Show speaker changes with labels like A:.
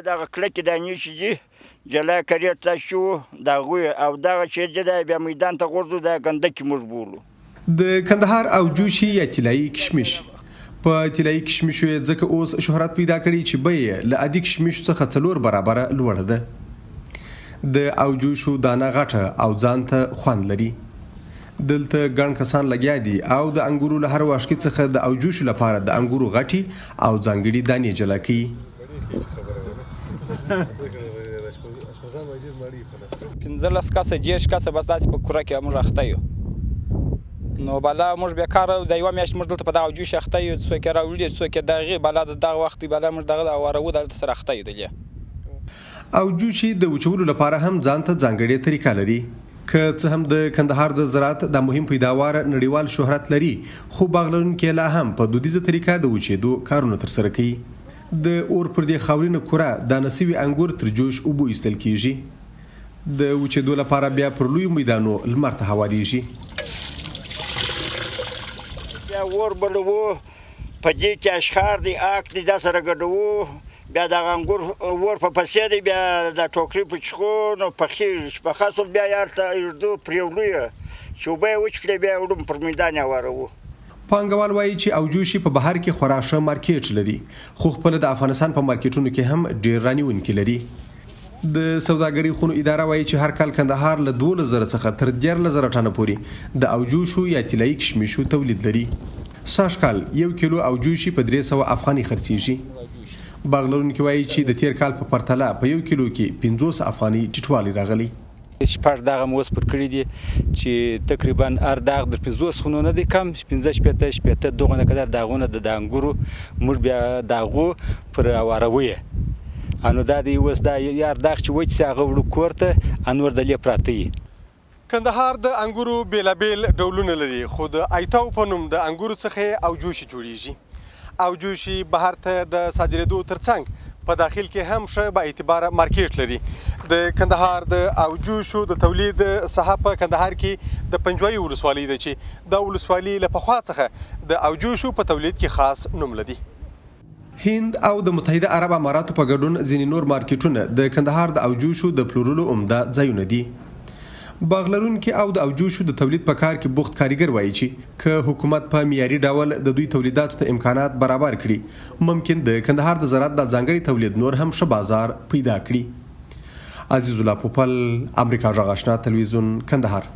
A: دغه کلکې دانې چې دي جلا کرېټ ته شو د هغوی او دغه چې دی بیا میدان ته غورځو د ګندکې موږ بولو.
B: د کندهار او جوشي یا طلایي کشمش په طلایي کشمشو یې ځکه اوس شهرت پیدا کړي چې بیه له عادي کشمشو څخه 4 برابره لوړه ده. د اوجوشو دانه غټه او ځان ته خوند لري. دلته ګڼ کسان لګیا دي او د انګورو له هر واشکې څخه د اوجوشو لپاره د انګورو غټي او ځانګړي دانې جلا کوي.
C: 15 کسه 10 کسه بس داسې په کوره کې موږ اخته یو. نو بالا موږ بیکاره د یوه میاشت موږ دلته په دغه اوجوش اخته یو. څوک یې راوړي څوک یې د هغې بالا د دغه وخت بالا موږ دغه وارو دلته سره اخته یو دلې.
B: اوجوشي د وچولو لپاره هم ځان ته ځانګړې طریقه لري. که څه هم د کندهار د زراعت د مهم پیداوار نړیوال شهرت لري خو باغ لرونکي لا هم په دودیزه طریقه د وچېدو کارونه ترسره کوي. د اور پر دې خاورینه کوره دانه سوي انګور تر جوش اوبو ایستل کیږي. د وچېدو لپاره بیا پر لویو میدانو لمر ته هواریږي.
A: بیا اور بلوو په دې کې اشخار دي آک دي دا سره ګډوو بیا دغه انګور اور په پسې دی بیا د ټوکري په څښو نو پخېږي چې پخه سول بیا یې هلته ایږدو پرېوړو یې چې اوبه یې وچ کړې بیا یې وړو پر میدان یې واروو.
B: پانګوال وایي چې اوجوشي په بهر کې خورا ښه مارکیټ لري خو خپله د افغانستان په مارکیټونو کې هم ډېر رانیونکي لري. د سوداګرۍ خونو اداره وایي چې هر کال کندهار له 12,000 څخه تر 13,000 ټنه پورې د اوجوشو یا طلایي کشمشو تولید لري. سږ کال 1 کیلو اوجوشي په 300 افغاني خرڅیږي. باغ لرونکي وایي چې د تیر کال په پرتله په 1 کیلو کې 500 افغاني ټیټوالی راغلی.
C: شپږ داغه مو اوس پر کړي دي چې تقریبا هر داغ در 500 خونو نه دی کم 15 دغونه قدر داغونه د انګورو موږ بیا داغو پر واروي انو دا دی اوس دا یار داغ چې وچ سي هغه وړو کور ته انور دلې پراته وي.
B: کندهار د انګورو بیلابیل ډولونه لري خو د ایتاو په نوم د انګورو څخه اوجوشي جوړیږي. اوجوشي بهر ته د صادرېدو ترڅنګ په داخل کې هم ښه با اعتباره مارکیټ لري. د کندهار د اوجوشو د تولید ساحه په کندهار کې د پنجوایي ولسوالۍ ده چې دا ولسوالي له پخوا څخه د اوجوشو په تولید کې خاص نوم لري. هند او د متحده عرب اماراتو په ګډون ځینې نور مارکیټونه د کندهار د اوجوشو د پلورلو عمده ځایونه دي. باغ لرونکي او د اوجوشو د تولید په کار کې بوخت کاریګر وایي چې که حکومت په معیاري ډول د دوی تولیداتو ته امکانات برابر کړي ممکن د کندهار د زراعت د ځانګړي تولید نور هم ښه بازار پیدا کړي. عزیز الله پوپل، امریکا غږ آشنا تلویزیون، کندهار.